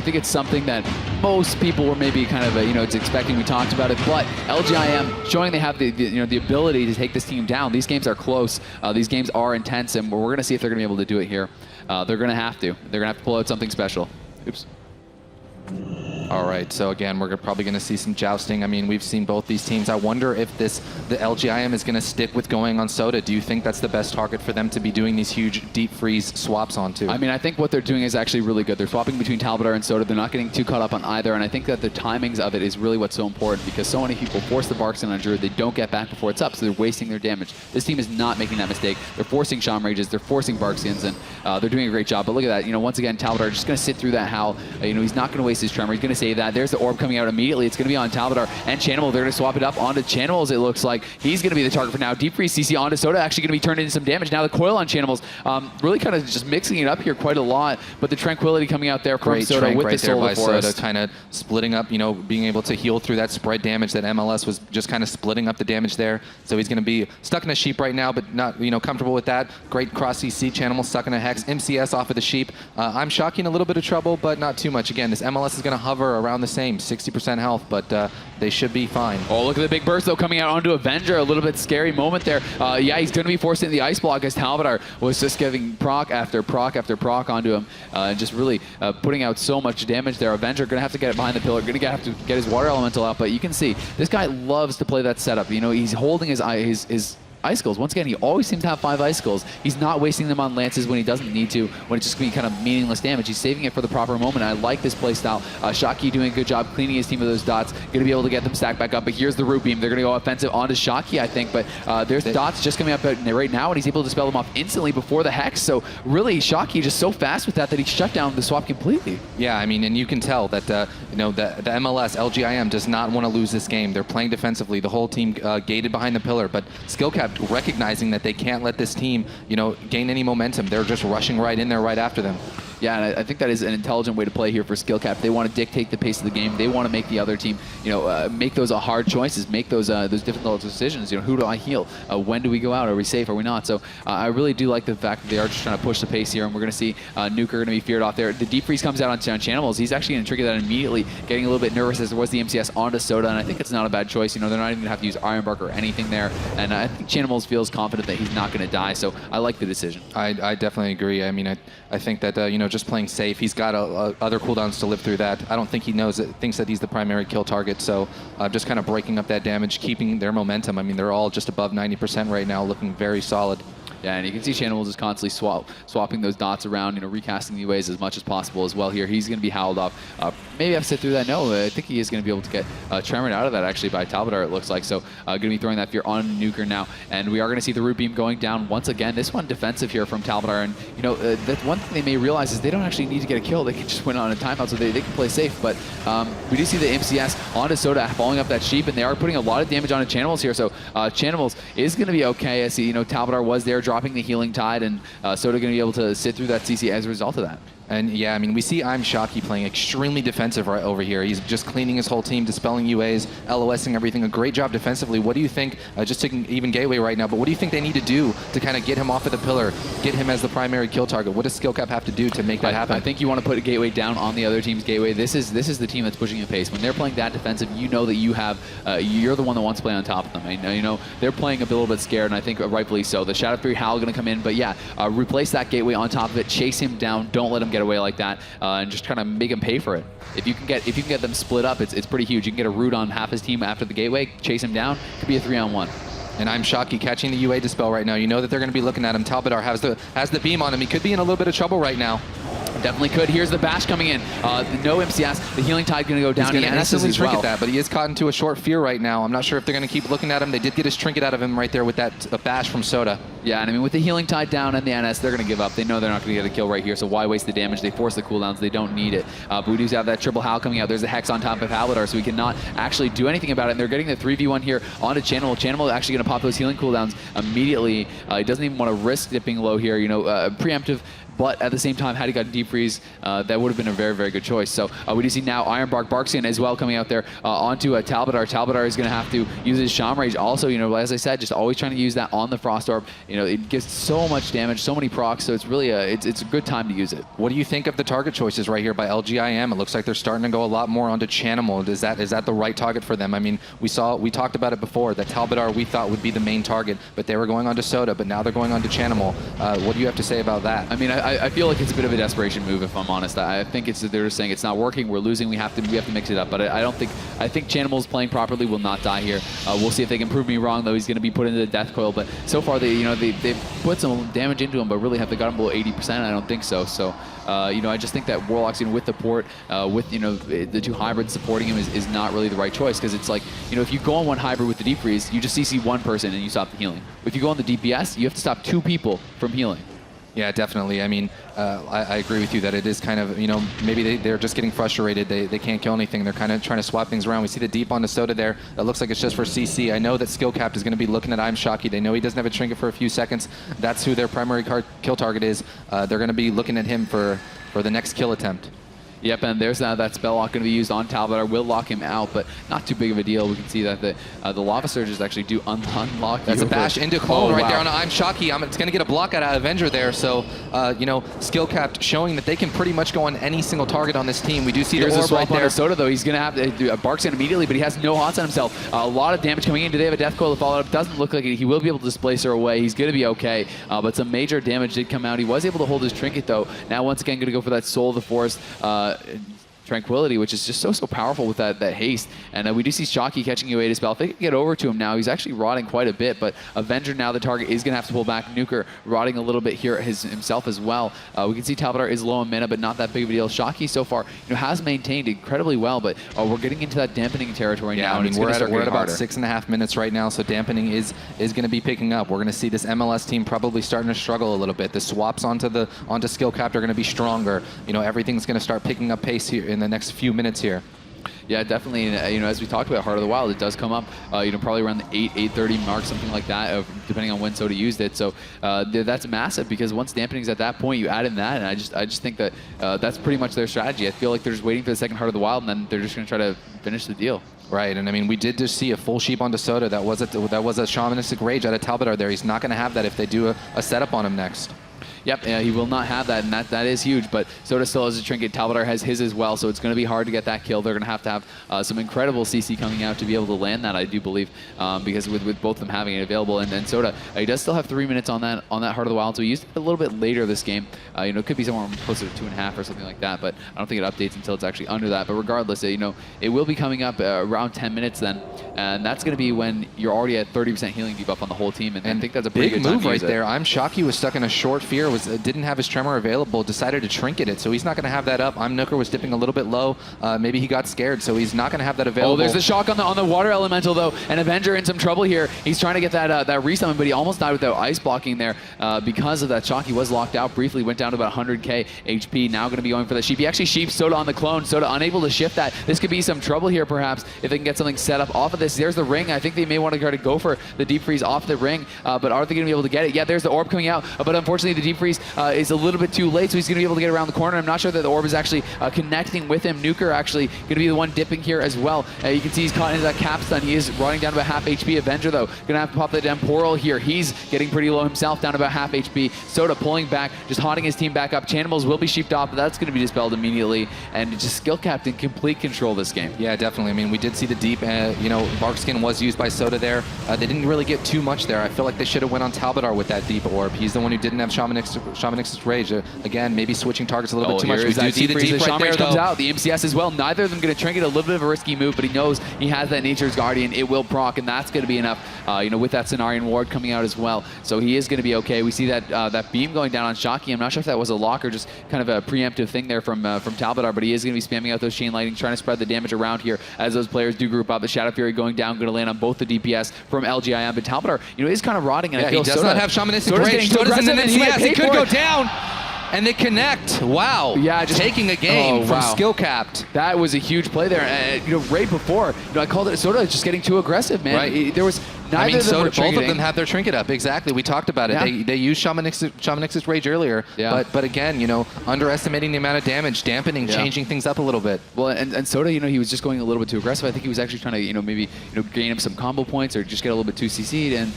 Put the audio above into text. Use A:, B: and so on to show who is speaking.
A: think it's something that most people were maybe kind of, it's expecting. We talked about it, but LGIM showing they have the ability to take this team down. These games are close. These games are intense, and we're going to see if they're going to be able to do it here. They're going to have to. They're going to have to pull out something special. Oops.
B: All right, so again, we're probably going to see some jousting. I mean, we've seen both these teams. I wonder if the LGIM is going to stick with going on Sodah. Do you think that's the best target for them to be doing these huge deep freeze swaps onto? I
A: mean, I think what they're doing is actually really good. They're swapping between Talbadar and Sodah. They're not getting too caught up on either, and I think that the timings of it is really what's so important, because so many people force the Barks in on Druid. They don't get back before it's up, so they're wasting their damage. This team is not making that mistake. They're forcing Shaman Rages. They're forcing Barksians, and they're doing a great job. But look at that. Once again, Talbadar just going to sit through that Howl. He's not going to waste his Tremor. He's going to save that. There's the orb coming out immediately. It's going to be on Talbadar and Chanimal. They're going to swap it up onto Chanimals, it looks like. He's going to be the target for now. Deep Freeze CC onto Sodah, actually going to be turned into some damage. Now the coil on Chanimals, really kind of just mixing it up here quite a lot, but the Tranquility coming out there from Sodah with the Solar Forest.
B: Sodah kind of splitting up, being able to heal through that spread damage that MLS was just kind of splitting up the damage there. So he's going to be stuck in a sheep right now, but not, comfortable with that. Great cross CC, Chanimals stuck in a Hex, MCS off of the sheep. I'm Shotky in a little bit of trouble, but not too much. Again, this MLS is going to hover around the same, 60% health, but they should be fine.
A: Oh, look at the big burst, though, coming out onto Avenger. A little bit scary moment there. Yeah, he's going to be forced into the ice block as Talbadar was just giving proc after proc after proc onto him, and just really putting out so much damage there. Avenger going to have to get it behind the pillar, going to have to get his water elemental out, but you can see this guy loves to play that setup. He's holding his Icicles. Once again, he always seems to have 5 Icicles. He's not wasting them on Lances when he doesn't need to, when it's just going to be kind of meaningless damage. He's saving it for the proper moment. I like this playstyle. Shotky doing a good job cleaning his team of those dots. Going to be able to get them stacked back up, but here's the Root Beam. They're going to go offensive onto Shotky, I think, but there's dots just coming up right now, and he's able to dispel them off instantly before the Hex. So really, Shotky just so fast with that he shut down the swap completely.
B: Yeah, I mean, and you can tell that, the MLS, LGIM, does not want to lose this game. They're playing defensively. The whole team gated behind the pillar, but SkillCap recognizing that they can't let this team, gain any momentum. They're just rushing right in there right after them.
A: Yeah, and I think that is an intelligent way to play here for SkillCap. They want to dictate the pace of the game. They want to make the other team, make those hard choices, make those difficult decisions. Who do I heal? When do we go out? Are we safe? Are we not? So I really do like the fact that they are just trying to push the pace here, and we're going to see Nooker going to be feared off there. The Deep Freeze comes out on Chanimals. He's actually going to trigger that immediately, getting a little bit nervous as there was the MCS onto Sodah, and I think it's not a bad choice. They're not even going to have to use Ironbark or anything there, and I think Chanimals feels confident that he's not going to die, so I like the decision.
B: I definitely agree. I mean, I think that, just playing safe, he's got other cooldowns to live through that. I don't think he thinks that he's the primary kill target, so just kind of breaking up that damage, keeping their momentum. I mean, they're all just above 90% right now, looking very solid. Yeah, and you can see Chanimals is constantly swapping those dots around, recasting the ways as much as possible as well here. He's going to be howled off. Maybe I have to sit through that. No, I think he is going to be able to get Tremored out of that, actually, by Talbadar, it looks like. So going to be throwing that fear on Nooker now. And we are going to see the Root Beam going down once again. This one defensive here from Talbadar. And, that's one thing they may realize is they don't actually need to get a kill. They can just win on a timeout, so they can play safe. But we do see the MCS onto Sodah following up that sheep, and they are putting a lot of damage onto Chanimals here. So Chanimals is going to be okay. I see, Talbadar was there dropping the Healing Tide, and Sodah going to be able to sit through that CC as a result of that. And yeah, I mean, we see I'm Shotky playing extremely defensive right over here. He's just cleaning his whole team, dispelling UAs, LOSing everything. A great job defensively. What do you think, just taking even Gateway right now, but what do you think they need to do to kind of get him off of the pillar, get him as the primary kill target? What does SkillCap have to do to make that happen?
A: I think you want to put a Gateway down on the other team's Gateway. This is the team that's pushing at pace. When they're playing that defensive, you know that you're the one that wants to play on top of them. They're playing a little bit scared, and I think rightfully so. The Shadow 3 Howl going to come in, but yeah, replace that Gateway on top of it, chase him down, don't let him get away like that. And just kind of make him pay for it. If you can get them split up, it's pretty huge. You can get a Root on half his team after the Gateway, chase him down. Could be a 3-on-1.
B: And I'm Shotky catching the UA dispel right now. You know that they're going to be looking at him. Talbadar has the beam on him. He could be in a little bit of trouble right now.
A: Definitely could. Here's the bash coming in. No MCS. The Healing Tide going to go down.
B: He's going to instantly trinket that, but he is caught into a short fear right now. I'm not sure if they're going to keep looking at him. They did get his trinket out of him right there with that bash from Sodah.
A: Yeah, and I mean, with the Healing Tide down and the NS, they're going to give up. They know they're not going to get a kill right here, so why waste the damage? They force the cooldowns. They don't need it. But we do have that triple Howl coming out. There's a Hex on top of Talbadar, so we cannot actually do anything about it. And they're getting the 3v1 here onto Chanimal. Chanimal actually going to pop those healing cooldowns immediately. He doesn't even want to risk dipping low here. Preemptive but at the same time, had he got deep freeze, that would have been a very, very good choice. So we do see now Ironbark Barkskin as well coming out there onto Talbadar. Talbadar is going to have to use his Shaman Rage. Also, as I said, just always trying to use that on the Frost Orb. It gives so much damage, so many procs, so it's really it's a good time to use it.
B: What do you think of the target choices right here by LGIM? It looks like they're starting to go a lot more onto Chanimal. Is that the right target for them? I mean, we talked about it before, that Talbadar we thought would be the main target, but they were going on to Sodah, but now they're going on to Chanimal. What do you have to say about that?
A: I mean, I feel like it's a bit of a desperation move, if I'm honest. I think they're just saying it's not working, we're losing, we have to mix it up. But I think Chanimals playing properly will not die here. We'll see if they can prove me wrong, though. He's going to be put into the death coil, but so far they've put some damage into him, but really have they got him below 80%? I don't think so. So I just think that Warlock's with the port, with the two hybrids supporting him is not really the right choice, because it's like, if you go on one hybrid with the deep freeze, you just CC one person and you stop the healing. If you go on the DPS, you have to stop two people from healing.
B: Yeah, definitely. I mean, I agree with you that it is kind of, maybe they're just getting frustrated. They can't kill anything. They're kind of trying to swap things around. We see the deep on the Sodah there. That looks like it's just for CC. I know that Skill Capped is going to be looking at I'm Shotky. They know he doesn't have a trinket for a few seconds. That's who their primary kill target is. They're going to be looking at him for the next kill attempt.
A: Yep, and there's now that spell lock going to be used on Talbadar. Will lock him out, but not too big of a deal. We can see that the Lava Surges actually do unlock.
B: That's a bash into clone right there on I'm Shotky. It's going to get a block out of Avenger there. So, Skill Capped showing that they can pretty much go on any single target on this team. We do see
A: Here's
B: the orb right there.
A: Sodah, though. He's going to have to do a Barks in immediately, but he has no hots on himself. A lot of damage coming in. Do they have a death coil to follow up? Doesn't look like it. He will be able to displace her away. He's going to be okay, but some major damage did come out. He was able to hold his trinket, though. Now, once again, going to go for that Soul of the Forest. Tranquility, which is just so powerful with that haste. And we do see Shotky catching away to spell. If they can get over to him now, he's actually rotting quite a bit, but Avenger now the target is going to have to pull back. Nooker rotting a little bit here himself as well. We can see Talbadar is low on mana, but not that big of a deal. Shotky so far has maintained incredibly well, but we're getting into that dampening territory now.
B: I mean, we're at about 6.5 minutes right now, so dampening is going to be picking up. We're going to see this MLS team probably starting to struggle a little bit. The swaps onto Skill Capped are going to be stronger. Everything's going to start picking up pace here in the next few minutes here.
A: Yeah, definitely. And, as we talked about Heart of the Wild, it does come up, probably around the 8:30 mark, something like that, depending on when Sodah used it. So that's massive, because once dampening's at that point, you add in that, and I just think that that's pretty much their strategy. I feel like they're just waiting for the second Heart of the Wild, and then they're just going to try to finish the deal.
B: Right, and I mean, we did just see a full sheep onto Sodah. That was a shamanistic rage out of Talbadar there. He's not going to have that if they do a setup on him next.
A: Yep, he will not have that, and that is huge, but Sodah still has a trinket. Talbadar has his as well, so it's going to be hard to get that kill. They're going to have some incredible CC coming out to be able to land that, I do believe, because with both of them having it available. And Sodah, he does still have 3 minutes on that Heart of the Wild, so he used it a little bit later this game. It could be somewhere closer to 2.5 or something like that, but I don't think it updates until it's actually under that. But regardless, it will be coming up around 10 minutes then, and that's going to be when you're already at 30% healing debuff on the whole team, and I think that's a pretty
B: big
A: good
B: move right
A: there.
B: I'm Shotky was stuck in a short fear, didn't have his tremor available, decided to trinket it, so he's not going to have that up. Nooker was dipping a little bit low. Maybe he got scared, so he's not going to have that available.
A: Oh, there's the shock on the water elemental, though, and Avenger in some trouble here. He's trying to get that resummon, but he almost died without ice blocking there because of that shock. He was locked out briefly, went down to about 100k HP. Now going to be going for the sheep. He actually sheeps Sodah on the clone. Sodah unable to shift that. This could be some trouble here, perhaps, if they can get something set up off of this. There's the ring. I think they may want to try to go for the deep freeze off the ring, but are they going to be able to get it? Yeah, there's the orb coming out, but unfortunately the deep freeze is a little bit too late, so he's going to be able to get around the corner. I'm not sure that the orb is actually connecting with him. Nooker actually going to be the one dipping here as well. You can see he's caught into that cap stun. He is running down to about half HP. Avenger, though, going to have to pop the temporal here. He's getting pretty low himself, down to about half HP. Sodah pulling back, just haunting his team back up. Chanimals will be sheeped off, but that's going to be dispelled immediately, and just Skill Capped in complete control this game.
B: Yeah, definitely. I mean, we did see the deep, Barkskin was used by Sodah there. They didn't really get too much there. I feel like they should have went on Talbadar with that deep orb. He's the one who didn't have Shamanistic Rage. Again, maybe switching targets a little bit too much. We do see the deep right there,
A: comes out. The MCS as well. Neither of them going to trinket. A little bit of a risky move, but he knows he has that Nature's Guardian. It will proc, and that's going to be enough, with that Cenarian Ward coming out as well. So he is going to be okay. We see that beam going down on Shotky. I'm not sure if that was a lock or just kind of a preemptive thing there from Talbadar, but he is going to be spamming out those chain lightning, trying to spread the damage around here as those players do group up. The Shadow Fury going down, going to land on both the DPS from LGIM, but Talbadar, is kind of rotting, and
B: yeah,
A: I feel
B: he does not have Shamanistic Rage.
A: Sodah's in the MCS.
B: He could go down. And they connect. Wow.
A: Yeah, just
B: taking a game from Skill Capped.
A: That was a huge play there. Right before, I called it Sodah just getting too aggressive, man.
B: Right.
A: There was
B: I mean,
A: of them were
B: both of them
A: trinketing.
B: have their trinket up. Exactly. We talked about it.
A: Yeah.
B: They used Shamanix's Rage earlier.
A: Yeah.
B: But again, you know, underestimating the amount of damage, dampening, changing things up a little bit.
A: Well, and Sodah, you know, he was just going a little bit too aggressive. I think he was actually trying to, maybe, gain him some combo points or just get a little bit too CC'd. And